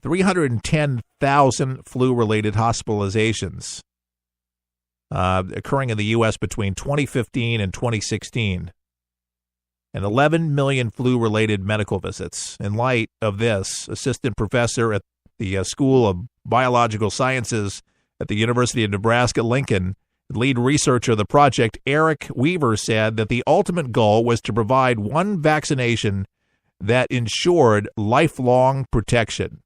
310,000 flu-related hospitalizations occurring in the U.S. between 2015 and 2016, and 11 million flu-related medical visits. In light of this, assistant professor at the School of Biological Sciences at the University of Nebraska-Lincoln, lead researcher of the project, Eric Weaver, said that the ultimate goal was to provide one vaccination that ensured lifelong protection.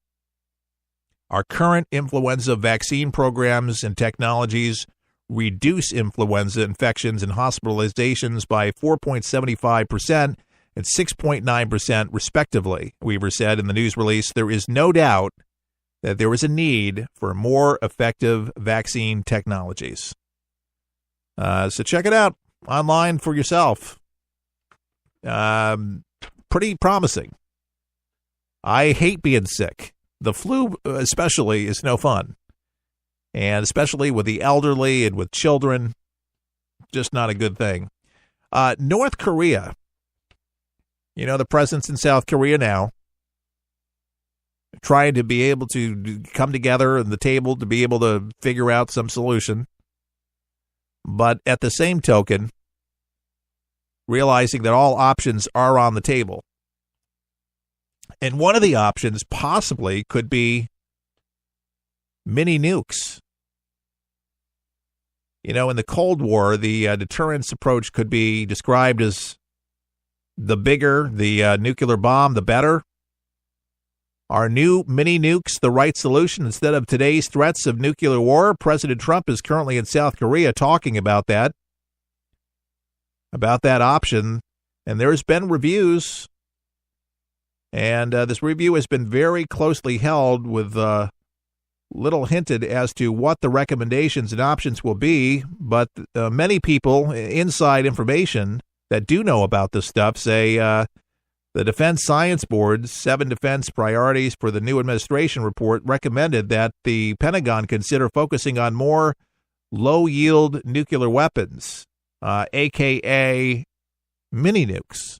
Our current influenza vaccine programs and technologies reduce influenza infections and hospitalizations by 4.75% and 6.9% respectively, Weaver said in the news release. There is no doubt that there is a need for more effective vaccine technologies. So check it out online for yourself. Pretty promising. I hate being sick. The flu especially is no fun. And especially with the elderly and with children, just not a good thing. North Korea. You know, the president's in South Korea now, trying to be able to come together at the table to be able to figure out some solution. But at the same token, realizing that all options are on the table. And one of the options possibly could be mini nukes. You know, in the Cold War, the deterrence approach could be described as the bigger the nuclear bomb, the better. Are new mini nukes the right solution instead of today's threats of nuclear war? President Trump is currently in South Korea talking about that option. And there's been reviews, and this review has been very closely held with little hinted as to what the recommendations and options will be. But many people, inside information that do know about this stuff, say the Defense Science Board's 7 defense priorities for the new administration report recommended that the Pentagon consider focusing on more low-yield nuclear weapons, a.k.a. mini nukes.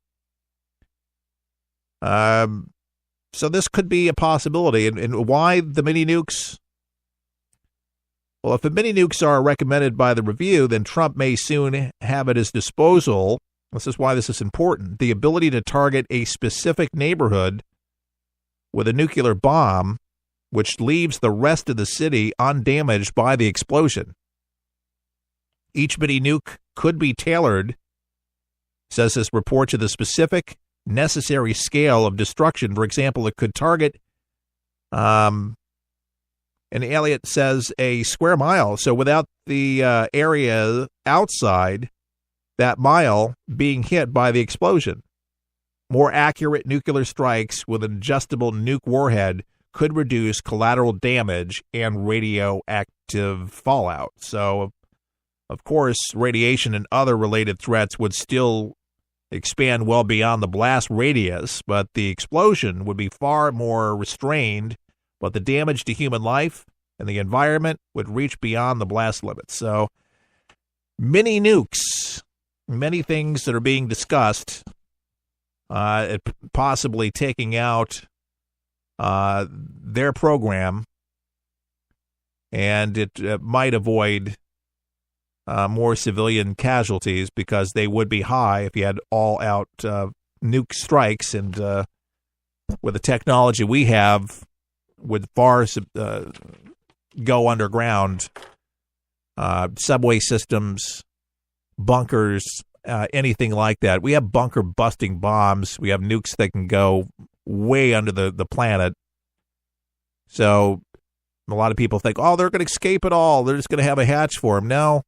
So this could be a possibility. And why the mini nukes? Well, if the mini nukes are recommended by the review, then Trump may soon have at his disposal, this is why this is important, the ability to target a specific neighborhood with a nuclear bomb, which leaves the rest of the city undamaged by the explosion. Each mini nuke could be tailored, says this report, to the specific necessary scale of destruction. For example, it could target, and Elliott says, a square mile. So without the area outside that mile being hit by the explosion. More accurate nuclear strikes with an adjustable nuke warhead could reduce collateral damage and radioactive fallout. So, of course, radiation and other related threats would still expand well beyond the blast radius, but the explosion would be far more restrained, but the damage to human life and the environment would reach beyond the blast limits. So, mini nukes, many things that are being discussed, possibly taking out their program, and it might avoid more civilian casualties because they would be high if you had all-out nuke strikes, and with the technology we have, would far go underground. Subway systems, bunkers, anything like that. We have bunker-busting bombs. We have nukes that can go way under the planet. So a lot of people think, oh, they're going to escape it all. They're just going to have a hatch for them. No.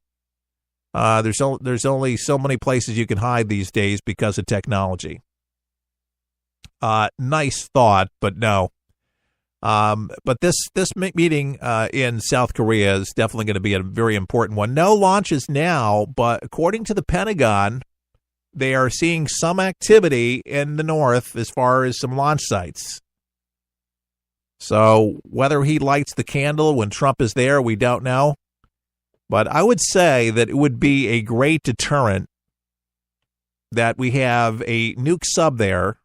There's only so many places you can hide these days because of technology. Nice thought, but no. But this meeting in South Korea is definitely going to be a very important one. No launches now, but according to the Pentagon, they are seeing some activity in the north as far as some launch sites. So whether he lights the candle when Trump is there, we don't know. But I would say that it would be a great deterrent that we have a nuke sub there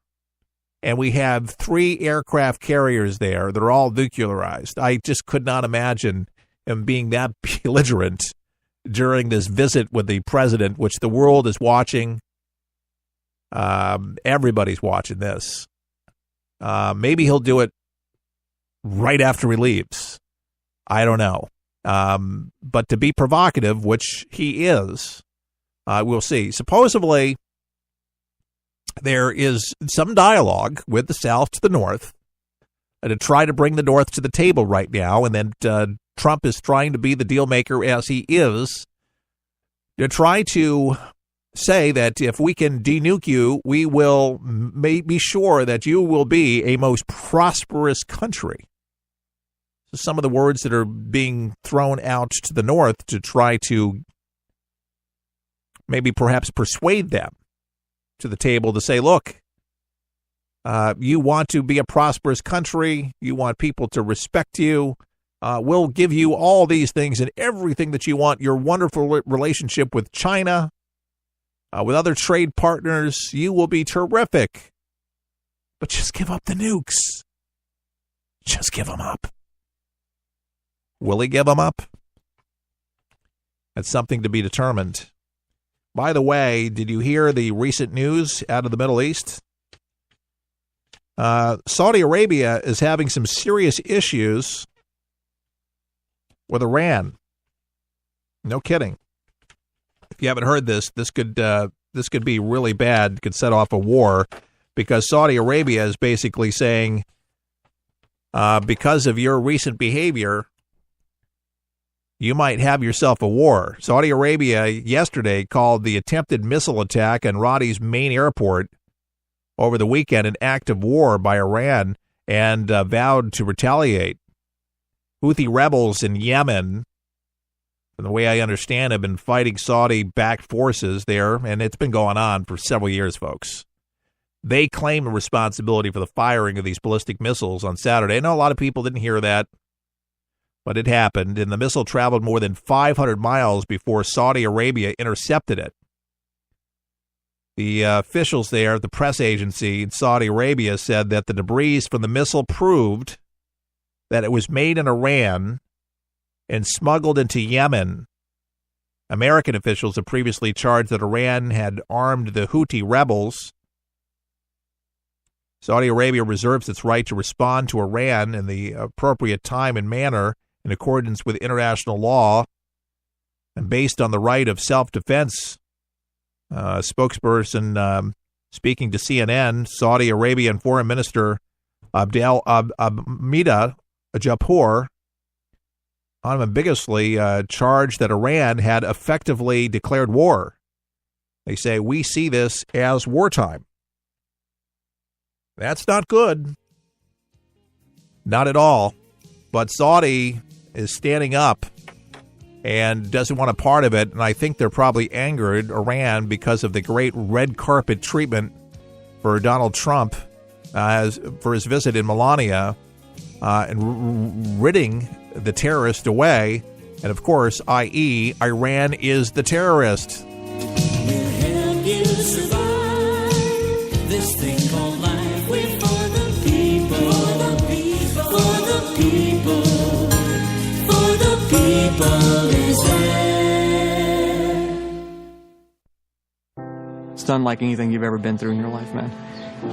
and we have 3 aircraft carriers there that are all nuclearized. I just could not imagine him being that belligerent during this visit with the president, which the world is watching. Everybody's watching this. Maybe he'll do it right after he leaves. I don't know. But to be provocative, which he is, we'll see. Supposedly, there is some dialogue with the South to the North to try to bring the North to the table right now, and then Trump is trying to be the deal maker as he is, to try to say that if we can denuke you, we will be sure that you will be a most prosperous country. So some of the words that are being thrown out to the North to try to maybe perhaps persuade them to the table to say, look, you want to be a prosperous country, you want people to respect you, we'll give you all these things and everything that you want, your wonderful relationship with China, with other trade partners, you will be terrific. But just give up the nukes. Just give them up. Will he give them up? That's something to be determined. By the way, did you hear the recent news out of the Middle East? Saudi Arabia is having some serious issues with Iran. No kidding. If you haven't heard this could be really bad. Could set off a war, because Saudi Arabia is basically saying, because of your recent behavior, you might have yourself a war. Saudi Arabia yesterday called the attempted missile attack on Riyadh's main airport over the weekend an act of war by Iran, and vowed to retaliate. Houthi rebels in Yemen, from the way I understand, have been fighting Saudi-backed forces there, and it's been going on for several years, folks. They claim responsibility for the firing of these ballistic missiles on Saturday. I know a lot of people didn't hear that, but it happened, and the missile traveled more than 500 miles before Saudi Arabia intercepted it. The officials there, the press agency in Saudi Arabia, said that the debris from the missile proved that it was made in Iran and smuggled into Yemen. American officials have previously charged that Iran had armed the Houthi rebels. Saudi Arabia reserves its right to respond to Iran in the appropriate time and manner in accordance with international law and based on the right of self-defense. Spokesperson speaking to CNN, Saudi Arabian Foreign Minister Abdel Hamida Japour unambiguously charged that Iran had effectively declared war. They say, we see this as wartime. That's not good. Not at all. But Saudi is standing up and doesn't want a part of it, and I think they're probably angered, Iran, because of the great red carpet treatment for Donald Trump for his visit in Melania, and ridding the terrorist away, and of course, i.e., Iran is the terrorist. We'll help you survive this thing called life. We're for the people, for the people, for the people, for the people is there. It's unlike anything you've ever been through in your life, man.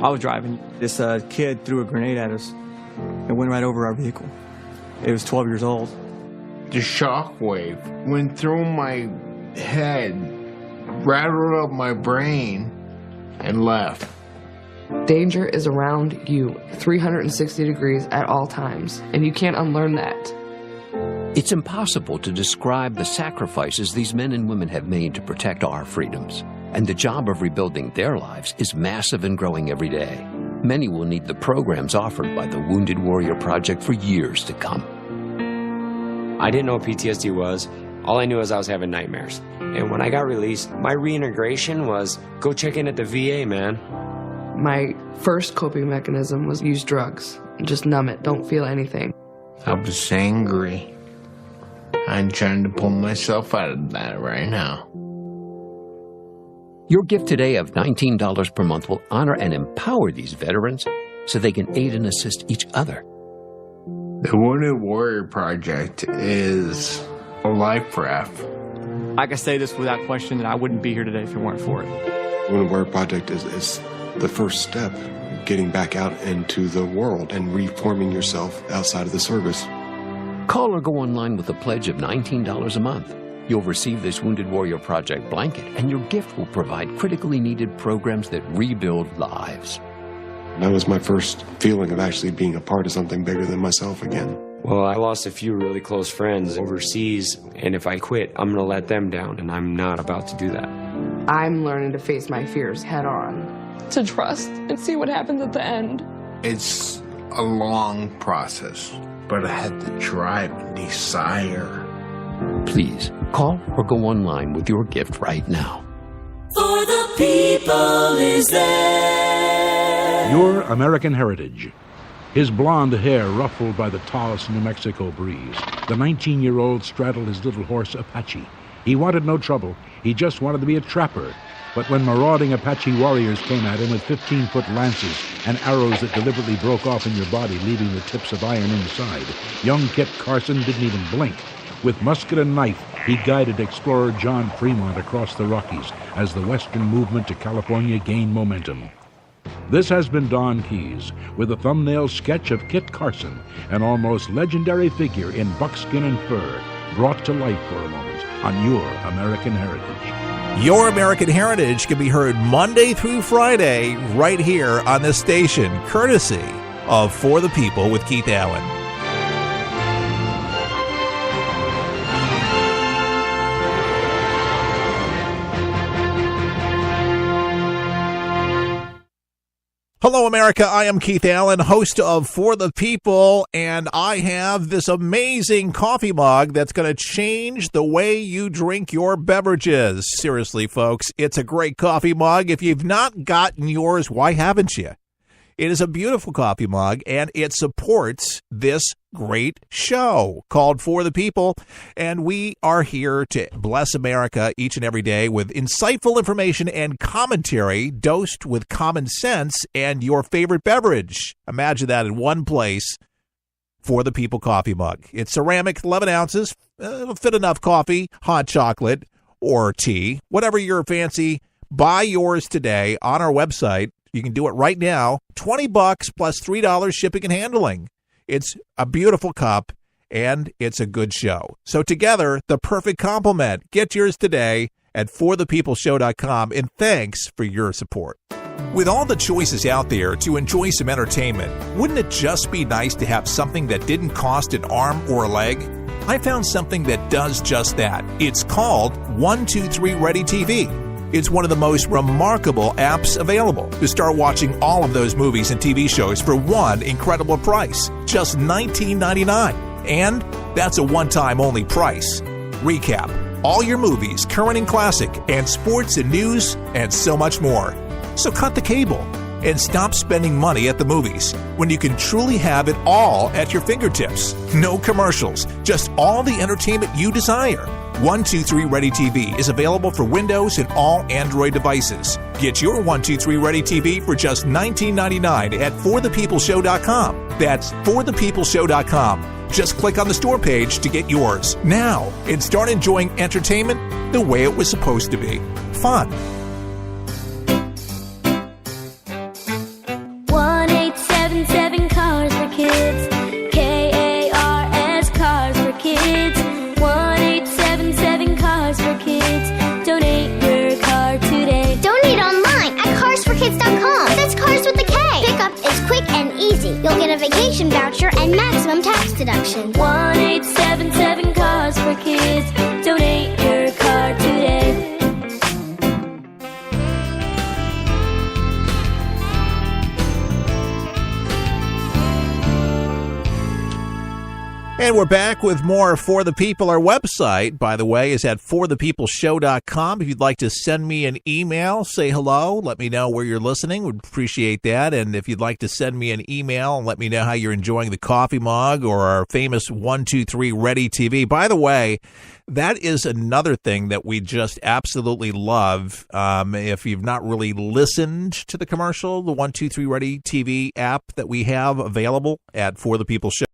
I was driving. This kid threw a grenade at us and went right over our vehicle. It was 12 years old. The shockwave went through my head, rattled up my brain, and left. Danger is around you 360 degrees at all times, and you can't unlearn that. It's impossible to describe the sacrifices these men and women have made to protect our freedoms. And the job of rebuilding their lives is massive and growing every day. Many will need the programs offered by the Wounded Warrior Project for years to come. I didn't know what PTSD was. All I knew was I was having nightmares. And when I got released, my reintegration was go check in at the VA, man. My first coping mechanism was use drugs. Just numb it. Don't feel anything. I was angry. I'm trying to pull myself out of that right now. Your gift today of $19 per month will honor and empower these veterans so they can aid and assist each other. The Wounded Warrior Project is a life raft. I can say this without question that I wouldn't be here today if it weren't for it. Wounded Warrior Project is the first step, getting back out into the world and reforming yourself outside of the service. Call or go online with a pledge of $19 a month. You'll receive this Wounded Warrior Project blanket, and your gift will provide critically needed programs that rebuild lives. That was my first feeling of actually being a part of something bigger than myself again. Well, I lost a few really close friends overseas, and if I quit, I'm going to let them down, and I'm not about to do that. I'm learning to face my fears head on. To trust and see what happens at the end. It's a long process, but I had the drive and desire. Please, call or go online with your gift right now. For the people is there. Your American Heritage. His blonde hair ruffled by the Taos, New Mexico breeze, the 19-year-old straddled his little horse Apache. He wanted no trouble. He just wanted to be a trapper. But when marauding Apache warriors came at him with 15-foot lances and arrows that deliberately broke off in your body, leaving the tips of iron inside, young Kit Carson didn't even blink. With musket and knife, he guided explorer John Fremont across the Rockies as the Western movement to California gained momentum. This has been Don Keyes with a thumbnail sketch of Kit Carson, an almost legendary figure in buckskin and fur, brought to life for a moment on Your American Heritage. Your American Heritage can be heard Monday through Friday right here on this station, courtesy of For the People with Keith Allen. Hello, America. I am Keith Allen, host of For the People, and I have this amazing coffee mug that's going to change the way you drink your beverages. Seriously, folks, it's a great coffee mug. If you've not gotten yours, why haven't you? It is a beautiful coffee mug, and it supports this great show called For the People, and we are here to bless America each and every day with insightful information and commentary dosed with common sense and your favorite beverage. Imagine that in one place. For the People coffee mug. It's ceramic, 11 ounces. It'll fit enough coffee, hot chocolate, or tea, whatever your fancy. Buy yours today on our website. You can do it right now. $20 plus $3 shipping and handling. It's a beautiful cup, and it's a good show. So together, the perfect complement. Get yours today at forthepeopleshow.com, and thanks for your support. With all the choices out there to enjoy some entertainment, wouldn't it just be nice to have something that didn't cost an arm or a leg? I found something that does just that. It's called 123 Ready TV. It's one of the most remarkable apps available to start watching all of those movies and TV shows for one incredible price, just $19.99. And that's a one-time only price. Recap: all your movies, current and classic, and sports and news, and so much more. So cut the cable and stop spending money at the movies when you can truly have it all at your fingertips. No commercials, just all the entertainment you desire. 123 Ready TV is available for Windows and all Android devices. Get your 123 Ready TV for just $19.99 at forthepeopleshow.com. That's forthepeopleshow.com. Just click on the store page to get yours now and start enjoying entertainment the way it was supposed to be. Fun. 1877 Cars for Kids. KARS Cars for Kids. 1877 Cars for Kids. Donate your car today. Donate online at carsforkids.com. That's cars with a K. Pickup is quick and easy. You'll get a vacation voucher and maximum tax deduction. 1877 Cars for Kids. Donate your car today. And we're back with more For the People. Our website, by the way, is at forthepeopleshow.com. If you'd like to send me an email, say hello, let me know where you're listening. We'd appreciate that. And if you'd like to send me an email and let me know how you're enjoying the coffee mug or our famous 1, 2, 3 Ready TV. By the way, that is another thing that we just absolutely love. If you've not really listened to the commercial, the 1, 2, 3 Ready TV app that we have available at For the People Show.